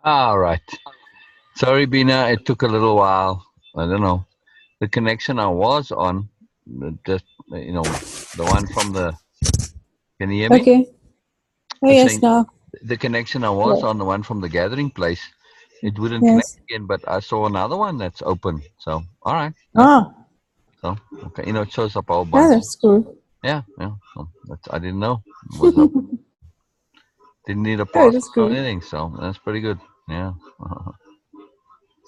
All right. Sorry, Beena. It took a little while. I don't know. The connection I was on, just the one from the. Can you hear me? Okay. Oh I was yes, saying now. the connection I was Yes. on, the one from the gathering place, it wouldn't connect Yes. again. But I saw another one that's open. So all right, that's Ah, so okay. It shows up a whole yeah, bunch. that's cool. Yeah, yeah. So I didn't know it was open. Didn't need a Oh, that's password or cool. anything. So that's pretty good. Yeah.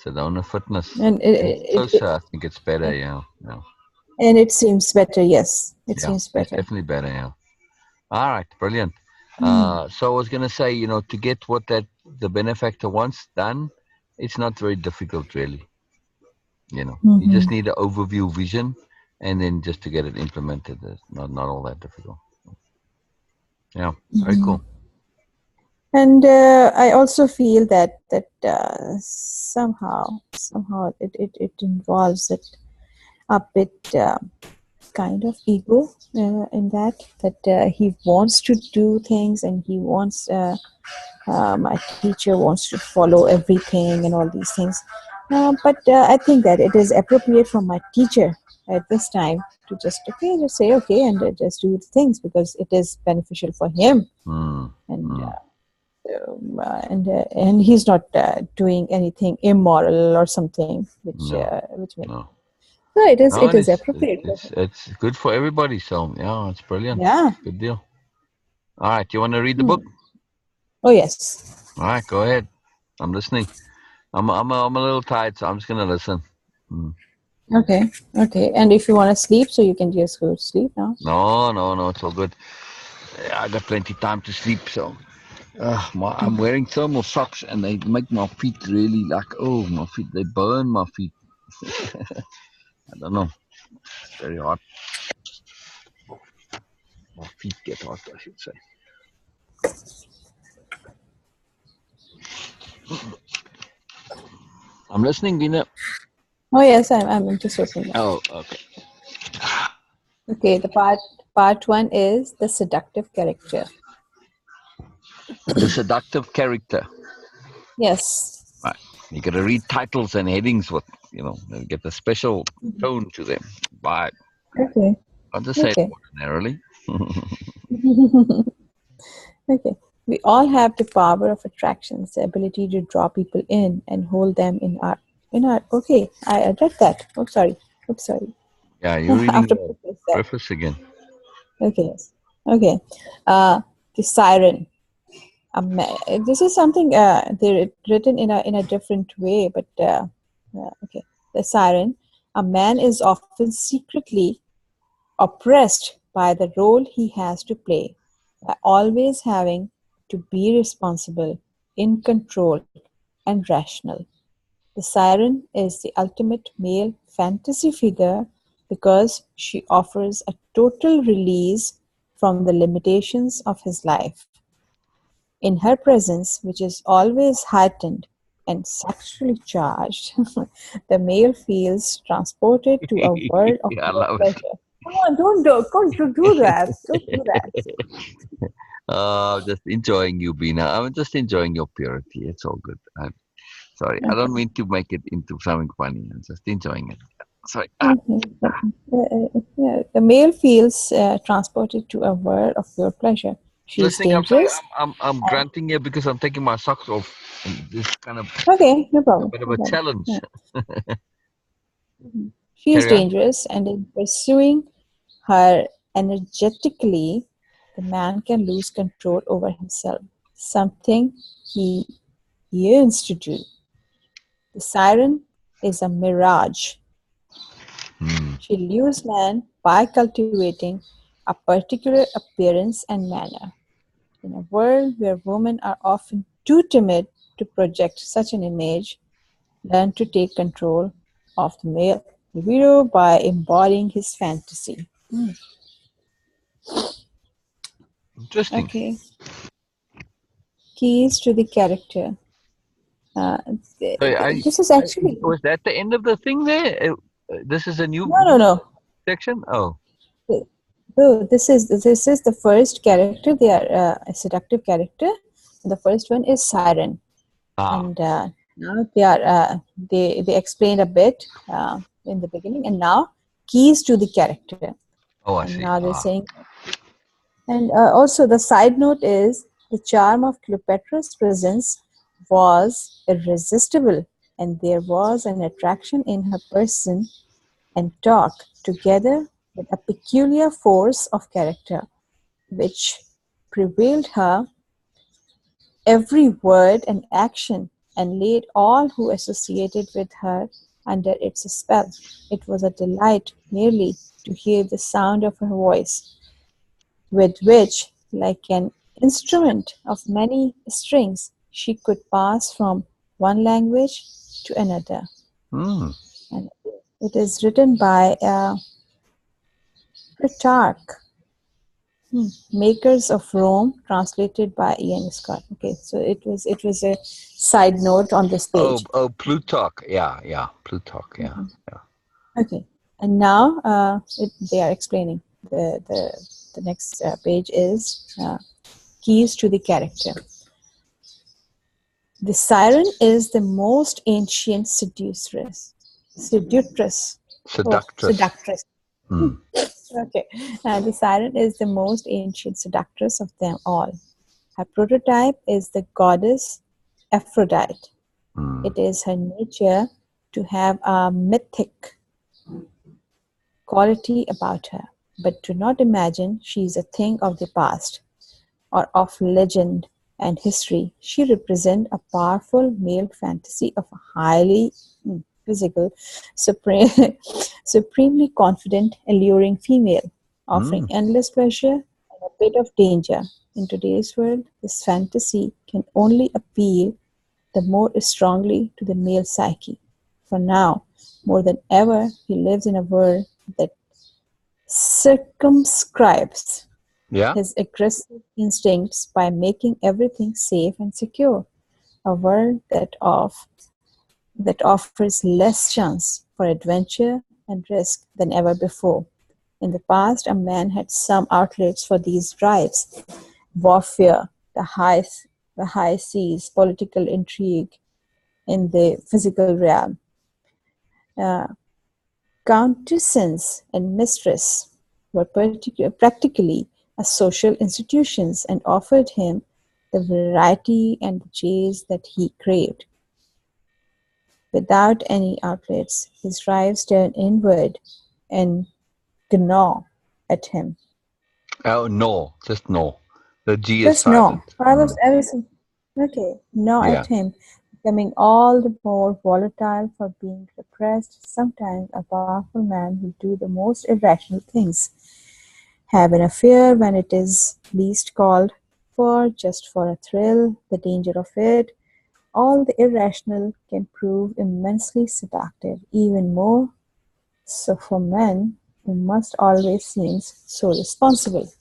Sedona Fitness. And And closer, I think it's better. Yeah. Yeah. it seems better. Yes, it Yeah. seems It's better. definitely better. Yeah. All right, brilliant. Mm. So I was going to say, to get what the benefactor wants done, it's not very difficult, really. You Mm-hmm. just need an overview vision, and then just to get it implemented, it's not all that difficult. Yeah, very Mm-hmm. cool. And I also feel that somehow it involves a bit kind of ego in that he wants to do things and he wants my teacher wants to follow everything and all these things. But I think that it is appropriate for my teacher at this time to just say okay and just do the things because it is beneficial for him Mm, and mm, and he's not doing anything immoral or something no, which makes no, so no, it and is it's appropriate for him. it's good for everybody. So yeah, it's brilliant. Yeah. Good deal. All right, you want to read the book? Hmm. Oh yes. All right, go ahead. I'm listening. I'm a little tired, so I'm just gonna listen. Mm. Okay. Okay. And if you want to sleep, so you can just go to sleep now. No, no, no, it's all good. Yeah, I got plenty time to sleep, so I'm wearing thermal socks and they make my feet really my feet, they burn my feet. I don't know. It's very hot. My feet get hot, I should say. I'm listening, Dina. Oh yes, I'm just opening up. Oh, okay. Okay, the part one is the seductive character. The seductive character. Yes. Right. You got to read titles and headings with, they get a special tone to them. But Okay. I'll just say it Okay. ordinarily. Okay. We all have the power of attractions, the ability to draw people in and hold them in our. Okay, I read that. Oh, sorry. Oops, sorry. Yeah, you're reading After the preface that. preface again. Okay. Yes. Okay. The siren. This is something they're written in a different way, but okay. The siren. A man is often secretly oppressed by the role he has to play, by always having to be responsible, in control, and rational. The siren is the ultimate male fantasy figure because she offers a total release from the limitations of his life. In her presence, which is always heightened and sexually charged, the male feels transported to a world of Yeah, I pure love pleasure. Come on, don't do that. Don't do that. it. Just enjoying you, Bina. I'm just enjoying your purity. It's all good. I'm sorry. I don't Okay. mean to make it into something funny. I'm just enjoying it. Sorry. Okay. Yeah, the male feels transported to a world of pure pleasure. She is Listening. I'm sorry. dangerous. I'm And, grunting here because I'm taking my socks off. And this is kind of okay, no a problem. bit of No a problem. challenge. Yeah. She is Carry on. dangerous, and in pursuing her energetically, the man can lose control over himself, something he yearns to do. The siren is a mirage. Hmm. She lures man by cultivating a particular appearance and manner. In a world where women are often too timid to project such an image, learn to take control of the male libido by embodying his fantasy. Interesting. Okay, keys to the character. Uh, So I this is actually was that the end of the thing there. This is a no, new no, no. section. Oh, No, this is the first character. They are a seductive character. The first one is Siren. Ah. And now they explained a bit in the beginning, and now keys to the character. Oh, I And see. now they're Ah. saying, and also the side note is the charm of Cleopatra's presence was irresistible, and there was an attraction in her person and talk, together with a peculiar force of character which prevailed her every word and action, and laid all who associated with her under its spell. It was a delight merely to hear the sound of her voice, with which, like an instrument of many strings, she could pass from one language to another. Hmm. And it is written by Plutarch, Makers of Rome, translated by Ian Scott. Okay, so it was a side note on this Oh, page. oh, Plutarch. Yeah, yeah, Plutarch. Yeah, yeah. Okay, and now they are explaining the next page is keys to the character. The siren is the most ancient Seductress. seductress. Hmm. Okay, the siren is the most ancient seductress of them all. Her prototype is the goddess Aphrodite. Hmm. It is her nature to have a mythic quality about her, but do not imagine she is a thing of the past or of legend and history. She represents a powerful male fantasy of a highly physical, supreme, supremely confident, alluring female, offering Hmm. endless pleasure and a bit of danger. In today's world, this fantasy can only appeal the more strongly to the male psyche. For now, more than ever, he lives in a world that circumscribes Yeah. his aggressive instincts by making everything safe and secure. A world that offers less chance for adventure and risk than ever before. In the past, a man had some outlets for these drives: warfare, the high seas, political intrigue in the physical realm, uh, countessans and mistress were practically as social institutions and offered him the variety and the chase that he craved. Without any outlets, his drives turned inward and gnaw at him. Oh, no, just no. The G is Just gnaw. silent. I was okay, gnaw Yeah. at him, becoming all the more volatile for being repressed. Sometimes a powerful man will do the most irrational things, have an affair when it is least called for, just for a thrill, the danger of it. All the irrational can prove immensely seductive, even more so for men who must always seem so responsible.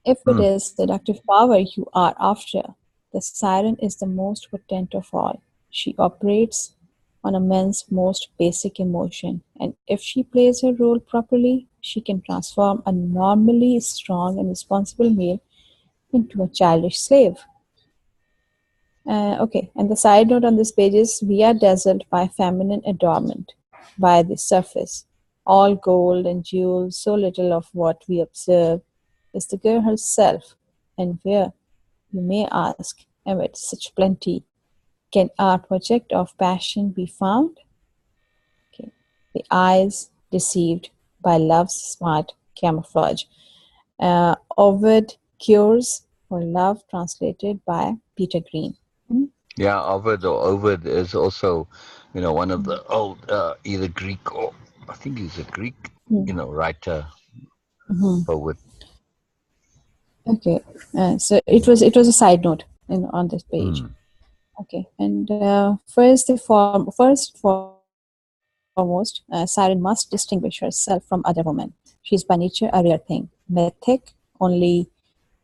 If it Hmm. is seductive power you are after, the siren is the most potent of all. She operates on a man's most basic emotion, and if she plays her role properly, she can transform a normally strong and responsible male into a childish slave. Okay, and the side note on this page is we are dazzled by feminine adornment, by the surface. All gold and jewels, so little of what we observe is the girl herself. And where, you may ask, amid such plenty, can our project of passion be found? Okay. The eyes deceived by love's smart camouflage. Ovid Cures for Love, translated by Peter Green. Yeah, Ovid is also, one of the old, either Greek or I think he's a Greek, writer, Mhm. poet. Okay, so it was a side note on this page. Hmm. Okay, and first foremost, Siren must distinguish herself from other women. She is by nature a rare thing, mythic, only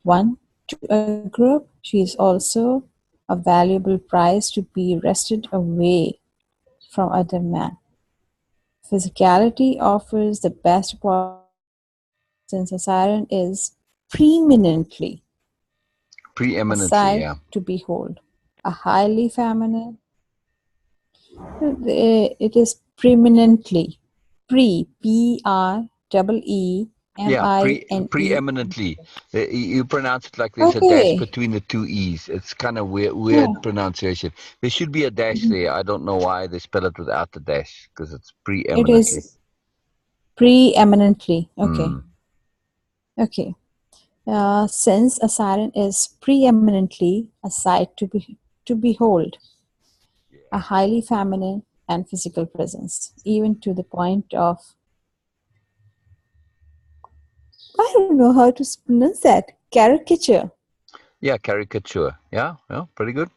one to a group. She is also a valuable prize to be wrested away from other men. Physicality offers the best opportunity, since a siren is preeminently a Preeminently, sight yeah. to behold, a highly feminine. It is preeminently, Yeah, Preemine. preeminently. You pronounce it like there's a dash Okay. between the two E's. It's kind of Yeah. weird pronunciation. There should be a dash Mhm. there. I don't know why they spell it without the dash because it's It preeminently. is preeminently. Okay. Mm. Okay. Since a siren is preeminently a sight to behold, a Yeah. highly feminine and physical presence, even to the point of, I don't know how to pronounce that, caricature. Yeah, caricature. Yeah, yeah, pretty good.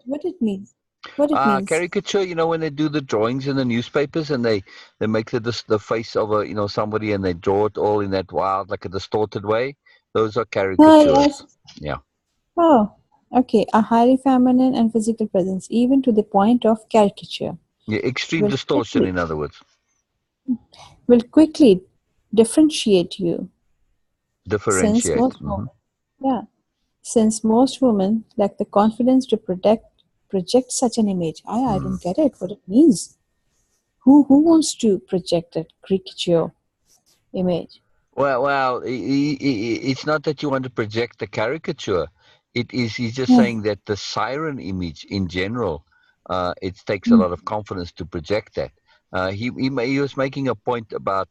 What it means? What it means? Caricature, when they do the drawings in the newspapers and they make the face of somebody and they draw it all in that wild, like a distorted way. Those are Oh, caricatures. yes. Yeah. Oh, okay. A highly feminine and physical presence, even to the point of caricature, Yeah, extreme will distortion, quickly in other words. will quickly differentiate you, since Differentiate. most women, yeah, since most women lack the confidence to project such an image. I Mm. don't get it. What it means? Who wants to project a caricature image? Well, it's not that you want to project the caricature. He's just Yeah. saying that the siren image in general, it takes a Mm. lot of confidence to project that. He was making a point about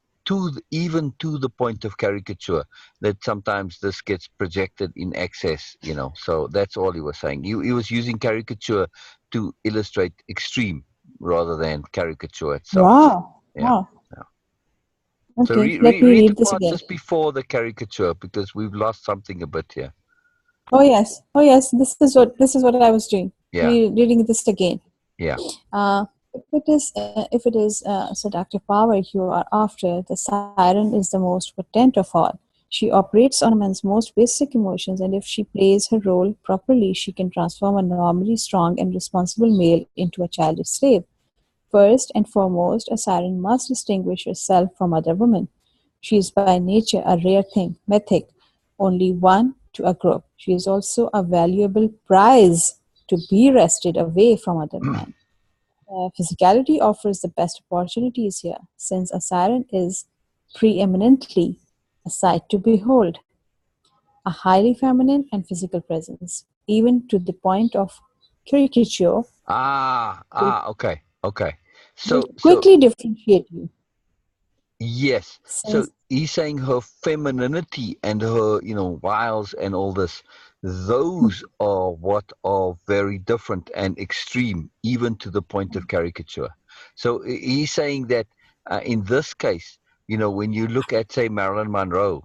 even to the point of caricature that sometimes this gets projected in excess. So that's all he was saying. He was using caricature to illustrate extreme rather than caricature itself. Wow. Yeah. Wow. Yeah. So Okay. Let me read the read this part again. just before the caricature because we've lost something a bit here. Oh yes. Oh yes. This is what I was doing. Yeah, Reading this again. yeah. If it is seductive power you are after, the siren is the most potent of all. She operates on a man's most basic emotions, and if she plays her role properly, she can transform a normally strong and responsible male into a childish slave. First and foremost, a siren must distinguish herself from other women. She is by nature a rare thing, mythic, only one to a group. She is also a valuable prize to be wrested away from other men. Physicality offers the best opportunities here, since a siren is preeminently a sight to behold, a highly feminine and physical presence, even to the point of caricature, will, Okay, okay. will So quickly differentiate you. yes. So Since he's saying her femininity and her, wiles and all this, those are what are very different and extreme, even to the point of caricature. So he's saying that in this case, when you look at, say, Marilyn Monroe,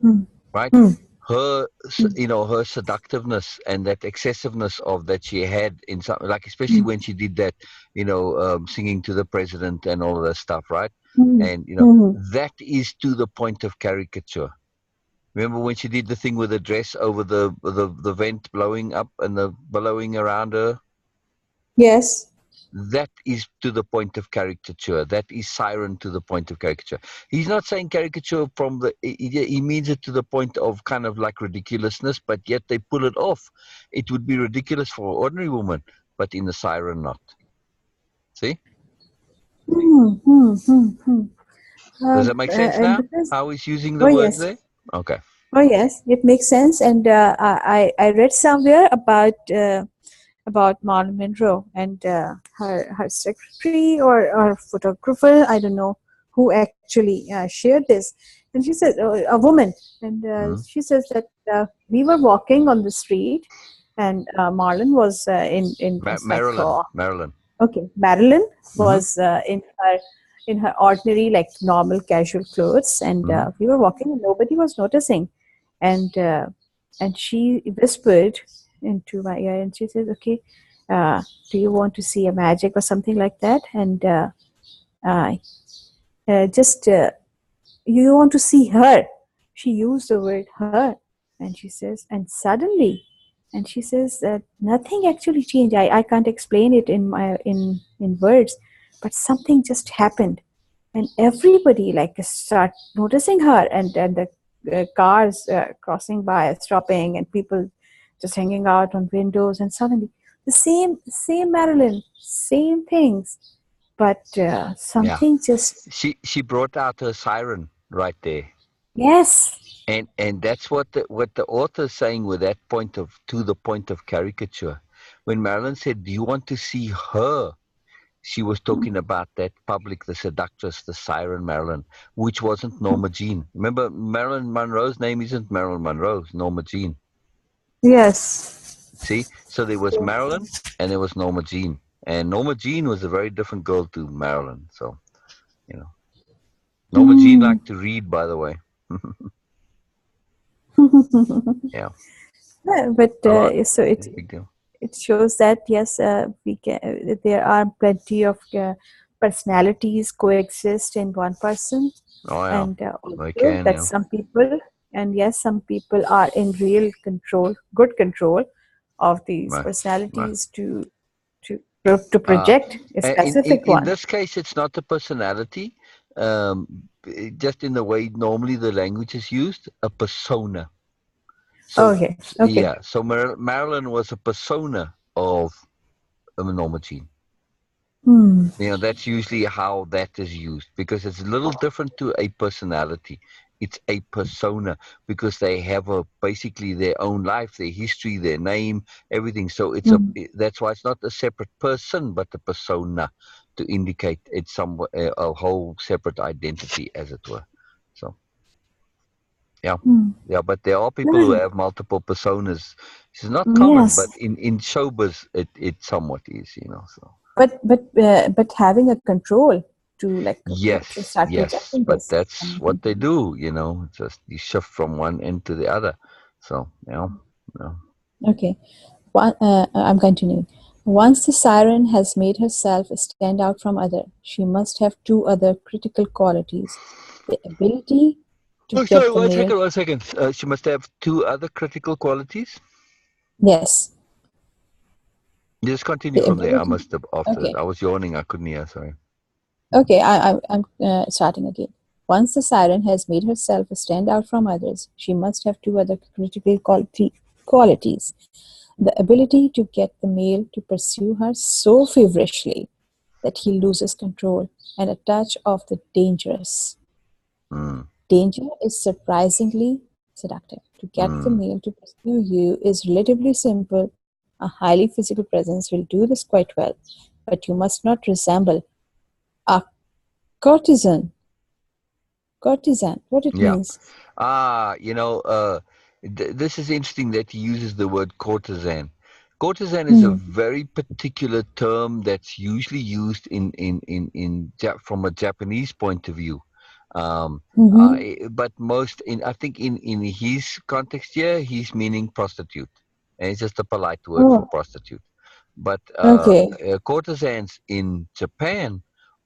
Hmm, right? hmm, Her seductiveness and that excessiveness of that she had in some, like especially hmm, when she did that, singing to the president and all of that stuff, right? hmm, And hmm. that is to the point of caricature. Remember when she did the thing with the dress over the vent blowing up and the billowing around her? Yes. That is to the point of caricature. That is siren to the point of caricature. He's not saying caricature from he means it to the point of kind of like ridiculousness, but yet they pull it off. It would be ridiculous for an ordinary woman, but in the siren not. See? Hmm, hmm, hmm, hmm. Does that make sense now? Because How he's using oh the words yes, there? Okay. oh yes, it makes sense. And I read somewhere about Marilyn Monroe and her secretary or photographer. I don't know who actually shared this. And she said, a woman, and Mm-hmm. she says that we were walking on the street, and Marlon was in it's like Marilyn. okay, Marilyn Mm-hmm. was in her ordinary like normal casual clothes, and Mm-hmm. we were walking, and nobody was noticing, and she whispered into my ear, and she says, "Okay, do you want to see a magic or something like that?" And uh, just you want to see her. She used the word her, and she says, and suddenly, and she says that nothing actually changed. I can't explain it in words, but something just happened, and everybody like start noticing her, and the cars crossing by, stopping, and people. just hanging out on windows, and suddenly the same Marilyn, same things, but Yeah. something just She brought out her siren right there. yes. And that's what the author is saying with that point of to the point of caricature. When Marilyn said, "Do you want to see her?" She was talking about that public, the seductress, the siren Marilyn, which wasn't Norma Jean. Remember, Marilyn Monroe's name isn't Marilyn Monroe, it's Norma Jean. Yes. See? So there was Marilyn and there was Norma Jean. And Norma Jean was a very different girl to Marilyn. So, you know. Norma Jean Hmm. liked to read, by the way. Yeah. Yeah, but A lot. so Yeah, big deal. it shows that yes, we can. There are plenty of personalities coexist in one person, Oh, yeah. and They also can, that yeah. some people, and yes, some people are in real control, good control of these Right. Right. personalities to Uh, project a in specific one. this case, it's not a personality. Just in the way normally the language is used, a persona. So Okay, okay. yeah, so Marilyn was a persona of Norma Jean. Hmm. You know, that's usually how that is used because it's a little different to a personality. It's a persona because they have a basically their own life, their history, their name, everything. So Hmm. that's why it's not a separate person, but a persona to indicate it's some a whole separate identity, as it were. So yeah, Hmm. yeah. But there are people who Right. have multiple personas. It's not common, Yes, but in showbiz, it somewhat is. You know, so. but having a control to like to Yes, start yes, projecting but this. that's what they do, you know. Just you shift from one end to the other. So, yeah. Okay. I'm continuing. Once the siren has made herself stand out from other, she must have two other critical qualities: the ability to Oh, sorry, get the one male. second, 1 second. She must have two other critical qualities. Yes, Just continue the from there. I ability. must have after that. Okay, I was yawning. I couldn't hear. Sorry. okay. I'm starting again. Once the siren has made herself stand out from others, she must have two other critical qualities: the ability to get the male to pursue her so feverishly that he loses control, and a touch of the dangerous. Mm, Danger is surprisingly seductive. To get the mm. male to pursue you is relatively simple. A highly physical presence will do this quite well, but you must not resemble a courtesan. Courtesan, what it Yeah. means? This is interesting that he uses the word courtesan. Courtesan is a Hmm. very particular term that's usually used from a Japanese point of view. Um, Mm-hmm. but most in I think in his context here, he's meaning prostitute, and it's just a polite word for Oh, prostitute. But okay. courtesans in Japan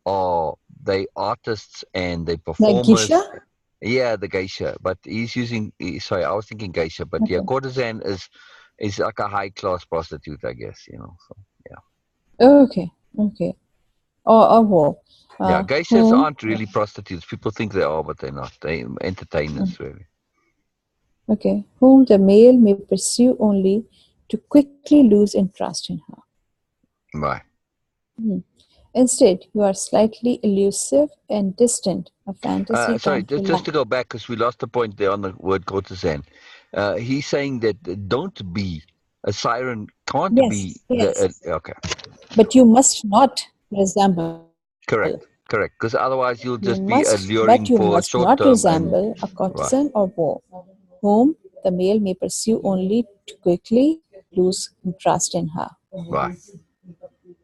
are they artists and they Like Gisha? performers. Yeah, the geisha, but he's using. Sorry, I was thinking geisha, but yeah, Okay. courtesan is like a high class prostitute, I guess. You know, so yeah, Okay. Okay. Or who? yeah. Geishas Whom? aren't really prostitutes. People think they are, but they're not. They entertainers, really. Okay. Whom the male may pursue only to quickly lose interest in her. Right. Hmm. Instead, you are slightly elusive and distant, a fantasy Sorry, come to just life. to go back because we lost the point there on the word courtesan. He's saying that don't be a siren. Can't be Yes, the yes. okay. But you must not resemble. Correct, correct. Because otherwise you'll just be But you alluring must for a not short term and resemble a right, courtesan or beau, whom the male may pursue only to quickly lose interest in her. right,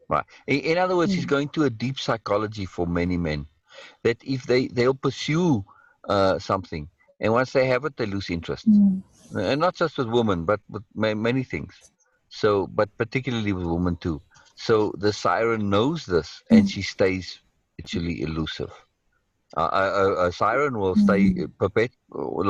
right. In other words, he's Hmm. going to a deep psychology for many men that if they'll pursue something and once they have it, they lose interest, Hmm. and not just with women, but with many things. So, but particularly with women too. So the siren knows this, and she stays actually elusive. A siren will stay Hmm.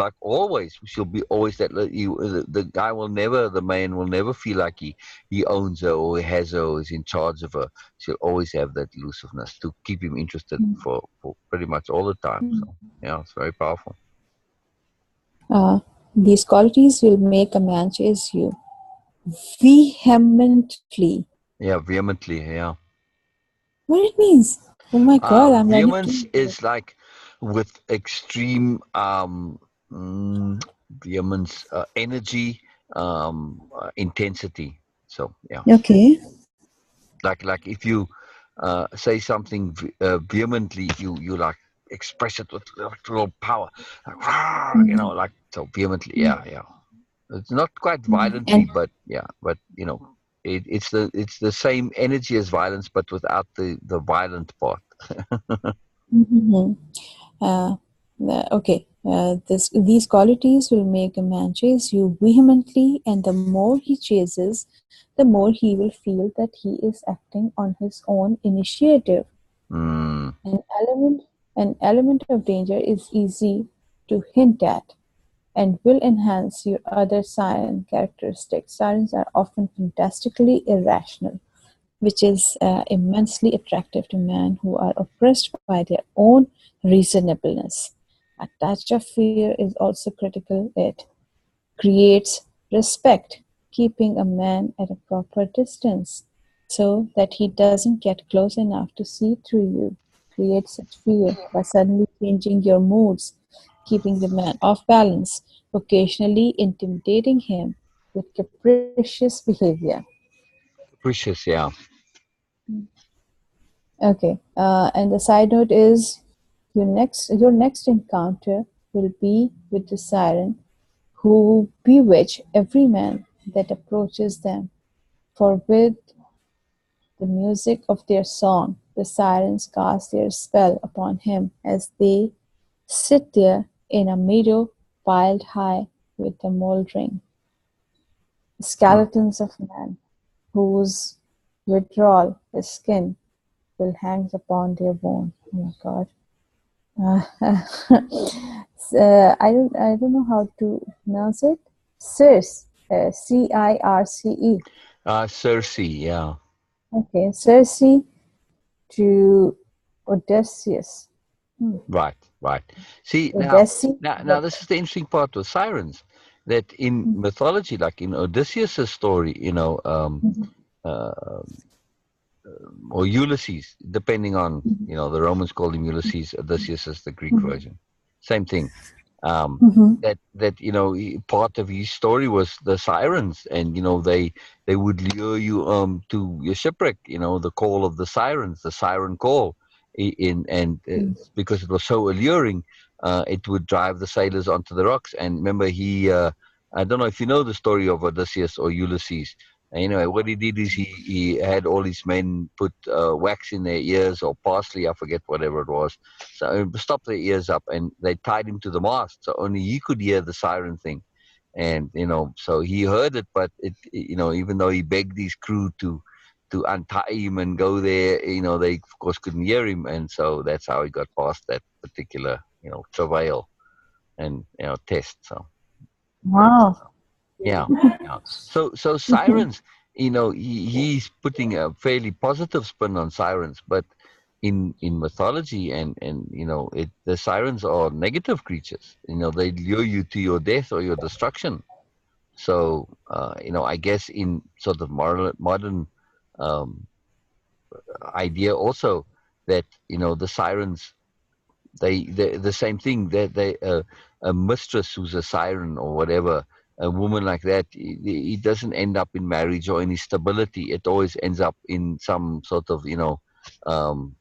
like always. She'll be always that the guy will never, the man will never feel like he owns her or he has her or is in charge of her. She'll always have that elusiveness to keep him interested for pretty much all the time. So yeah, it's very powerful. Uh, these qualities will make a man chase you. Vehemently. Yeah, vehemently. Yeah. What it means? Oh my God, I'm learning too Vehemence much. is like with extreme mm, vehemence, energy, intensity. So yeah, Okay. like if you say something vehemently, you like express it with real power, like, "Rah," Mm, like so vehemently. mm, Yeah, yeah. It's not quite and violently, but yeah, but it's the same energy as violence, but without the violent part. mhm. Uh, okay. These qualities will make a man chase you vehemently, and the more he chases, the more he will feel that he is acting on his own initiative. Mm. An element of danger is easy to hint at and will enhance your other siren characteristics. Sirens are often fantastically irrational, which is immensely attractive to men who are oppressed by their own reasonableness. A touch of fear is also critical. It creates respect, keeping a man at a proper distance so that he doesn't get close enough to see through you. Create such fear by suddenly changing your moods, keeping the man off balance, occasionally intimidating him with capricious behavior. Capricious, yeah. Okay, and the side note is your next encounter will be with the siren who bewitch every man that approaches them. For with the music of their song, the sirens cast their spell upon him as they sit there in a meadow piled high with the mouldering Huh. skeletons of men, whose withdrawal his skin will hang upon their bone. Oh my God. I don't know how to pronounce it. Circe, Circe. Circe, yeah. Okay, Circe to Odysseus. Hmm. Right, right. See, now, Odysseus. now, now, this is the interesting part with sirens, that in mythology, like in Odysseus' story, uh, or Ulysses, depending on, the Romans called him Ulysses, Odysseus is the Greek version. Same thing. Um, that part of his story was the sirens, and they would lure you to your shipwreck. The call of the sirens, the siren call, because it was so alluring, it would drive the sailors onto the rocks. And remember, I don't know if you know the story of Odysseus or Ulysses. Anyway, what he did is he had all his men put wax in their ears or parsley, I forget whatever it was. So stop their ears up, and they tied him to the mast, so only he could hear the siren thing. And so he heard it, but even though he begged his crew to untie him and go there, they of course couldn't hear him, and so that's how he got past that particular travail and test. So, but Wow. yeah, yeah. So sirens, he's putting a fairly positive spin on sirens, but in mythology and the sirens are negative creatures. They lure you to your death or your destruction. So I guess in sort of modern um, idea also, that the sirens, they the same thing, that a mistress who's a siren or whatever, a woman like that, it doesn't end up in marriage or any stability. It always ends up in some sort of um,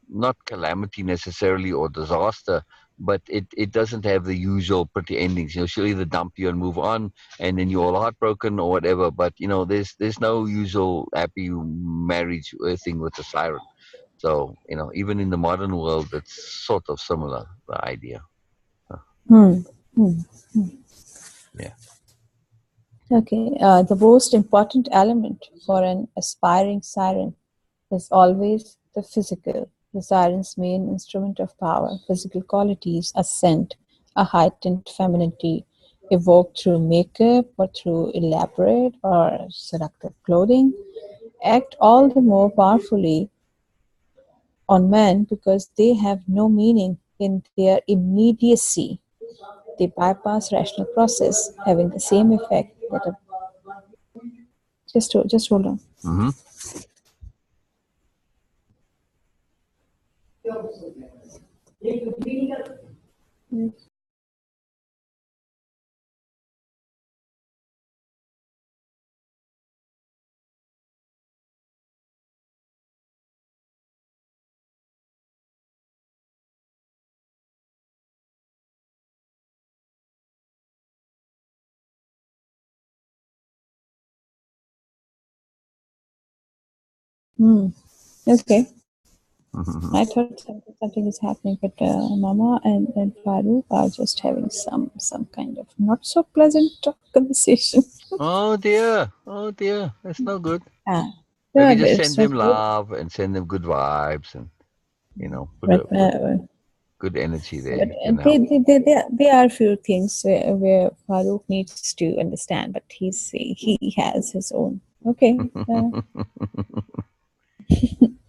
not calamity necessarily or disaster, but it doesn't have the usual pretty endings. She'll either dump you and move on, and then you're all heartbroken or whatever. But there's no usual happy marriage thing with the siren. So even in the modern world, it's sort of similar, the idea. Uh, Hmm. Hmm. yeah. Okay. The most important element for an aspiring siren is always the physical. The siren's main instrument of power, physical qualities, a scent, a heightened femininity, evoked through makeup or through elaborate or seductive clothing, act all the more powerfully on men because they have no meaning in their immediacy. They bypass rational process, having the same effect that a Just hold on. Mm-hmm. Hmm. Okay. Mm-hmm. I thought something is happening, but Mama and Farooq are just having some kind of not so pleasant conversation. Oh dear. Oh dear. That's no good. Ah, Maybe but just it's send not them good. love and send them good vibes and But put good energy there. but You can help. there are few things where Farooq needs to understand, but he has his own. Okay.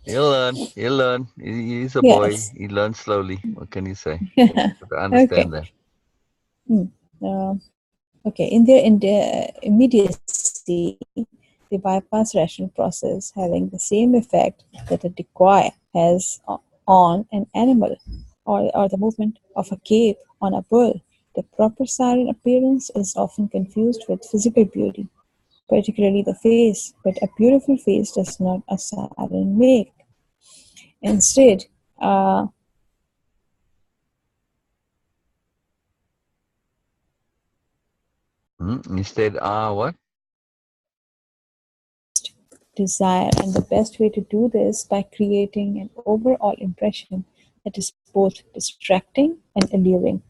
He'll learn. He'll learn. He's a boy. Yes. He learns slowly. What can you say? But I Okay. understand that. Hmm. Okay. In their immediacy, they bypass rational process, having the same effect that a decoy has on an animal, or the movement of a cape on a bull. The proper siren appearance is often confused with physical beauty, particularly the face, but a beautiful face does not a siren make. Instead, uh, Instead, what? desire, and the best way to do this by creating an overall impression that is both distracting and alluring.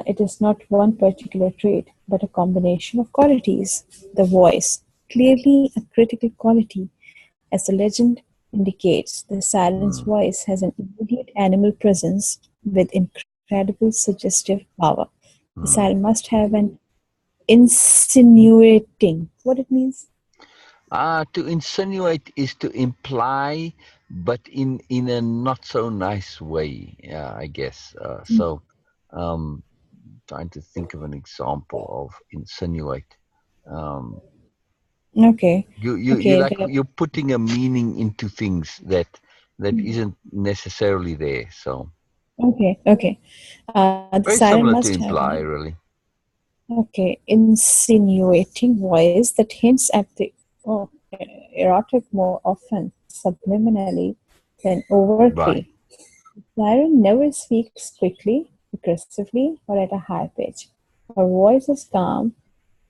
It is not one particular trait, but a combination of qualities. The voice, clearly a critical quality, as the legend indicates, the siren's Mm. voice has an immediate animal presence with incredible suggestive power. The siren Mm. must have an insinuating, what it means? To insinuate is to imply, but in a not so nice way. Yeah, I guess. Um, trying to think of an example of insinuate. Um, Okay, you okay, like you're putting a meaning into things that isn't necessarily there. So okay. The very siren similar must to have an imply, really. insinuating voice that hints at the oh, erotic more often subliminally than overtly. Right. Siren never speaks quickly, aggressively, or at a high pitch. Her voice is calm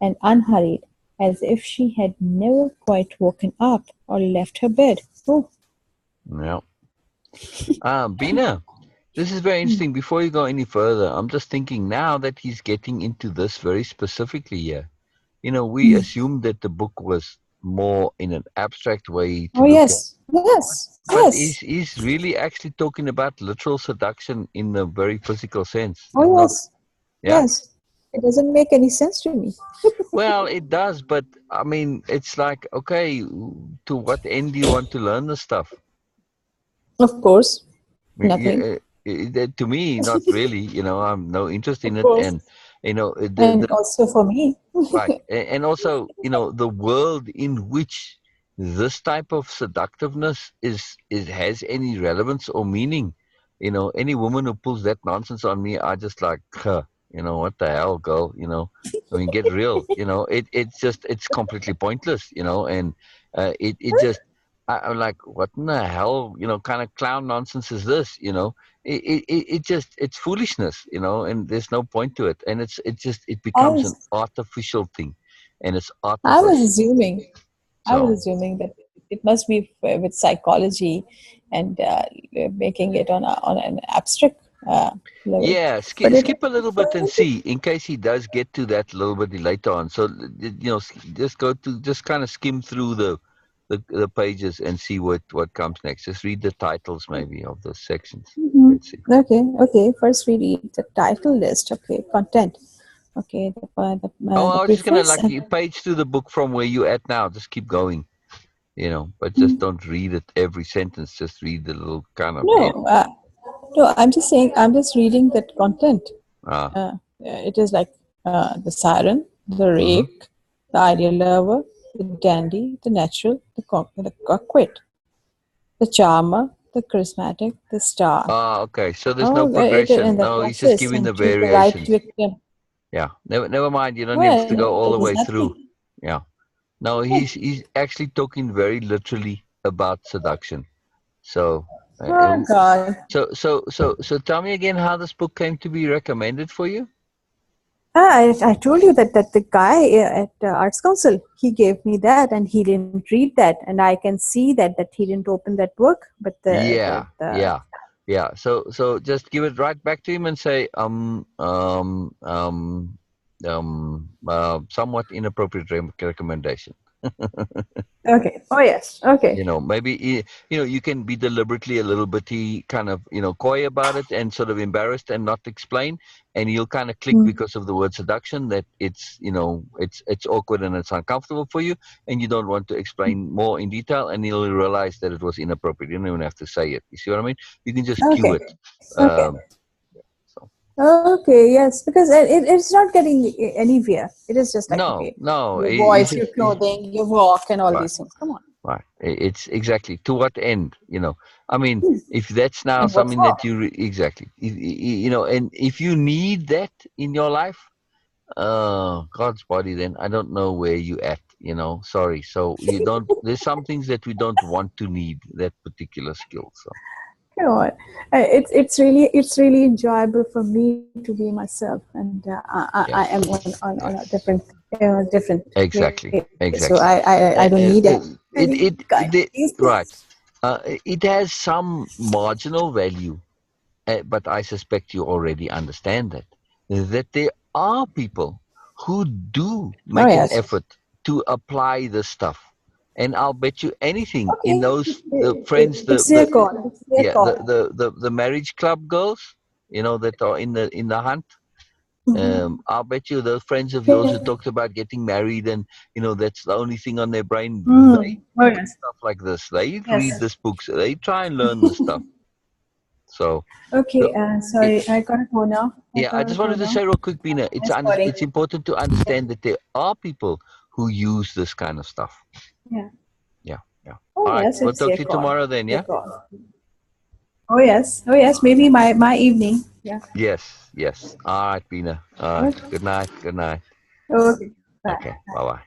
and unhurried, as if she had never quite woken up or left her bed. Oh, Yeah. Beena, this is very interesting. Before you go any further, I'm just thinking now that he's getting into this very specifically here. We assumed that the book was more in an abstract way to oh look at. yes, yes, But yes. he's really actually talking about literal seduction in a very physical sense. It's Oh not, yes, yeah. yes. It doesn't make any sense to me. Well, it does, but I mean, it's like, okay, to what end do you want to learn this stuff? Of course, nothing. Yeah, to me, not really. I'm no interest in Of it, course. and the And also for me. right, and also, the world in which this type of seductiveness is has any relevance or meaning. Any woman who pulls that nonsense on me, I just like, huh, what the hell, girl. I mean, get real. It's completely pointless. And it just. I'm like, what in the hell, kind of clown nonsense is this? It's foolishness, and there's no point to it, and it I becomes an was artificial thing, and it's I was artificial. assuming I was So assuming that it must be with psychology and making it on an abstract level. yeah, But it skip a little bit and see in case he does get to that a little bit later on. So just go to just kind of skim through the pages and see what comes next. Just read the titles maybe of the sections. Mhm. Let's see. Okay. First, we read the title list. Okay, content. Okay, Oh, the I was just gonna preface. like you page through the book from where you at now. Just keep going. But just Mm, don't read it every sentence. Just read the little kind of head. no, no. I'm just saying. I'm just reading that content. Ah, It is like the siren, the mm-hmm. rake, the ideal lover. the dandy, the natural, the coquette, the charmer, the charismatic, the star. Ah, okay. So there's no Oh, it progression. in the No, he's just process giving and the choose the right variations. victim. Yeah. Never mind. You don't have to go Well, all the way there's through. nothing. Yeah. No, he's actually talking very literally about seduction. So, Oh God. so tell me again how this book came to be recommended for you. I told you that the guy at Arts Council, he gave me that and he didn't read that, and I can see that he didn't open that book, but Yeah, yeah, yeah. So just give it right back to him and say somewhat inappropriate recommendation. okay. Oh yes. Okay. Maybe you can be deliberately a little bitty kind of coy about it and sort of embarrassed and not explain, and you'll kind of click Mm. because of the word seduction that it's awkward and it's uncomfortable for you, and you don't want to explain more in detail, and you'll realize that it was inappropriate. You don't even have to say it. You see what I mean? You can just cue Okay. it. Okay. So Okay. Yes, because it's not getting anywhere. It is just like no, okay, no, your he's voice, your just he's clothing, your walk, and all right. these things. Come on. Right. It's exactly to what end, I mean, Hmm. if that's now And what something for? that you exactly, and if you need that in your life, God's body, then I don't know where you at, sorry. So you don't, there's some things that we don't want to need that particular skill. So, Come on. It's really enjoyable for me to be myself, and I yeah, am on a yeah, different way. So I, I exactly. don't need any It these things. right. It has some marginal value. But I suspect you already understand that there are people who do Oh make an yes. effort to apply this stuff, and I'll bet you anything in Okay. those the friends, It's their call. It's their yeah, call. the marriage club girls, that are in the hunt. Mhm. I'll bet you those friends of yours Yeah. who talked about getting married, and that's the only thing on their brain. They Oh do yes. stuff like this. They read Yes. this books. They try and learn this stuff. So, Okay. so it, Sorry, I gotta go now. I yeah, I gotta just go wanted to now. say real quick, Beena, Nice calling. it's important to understand that there are people who use this kind of stuff. Yeah. Yeah, yeah. Oh All right, yes, we'll it's talk their to you call. tomorrow then. Their Yeah. call. Oh yes. Oh yes. Maybe my evening. Yeah. Yes, yes. All right, Beena. All right. Okay. Good night. Good night. Okay. Okay. Bye. Bye bye.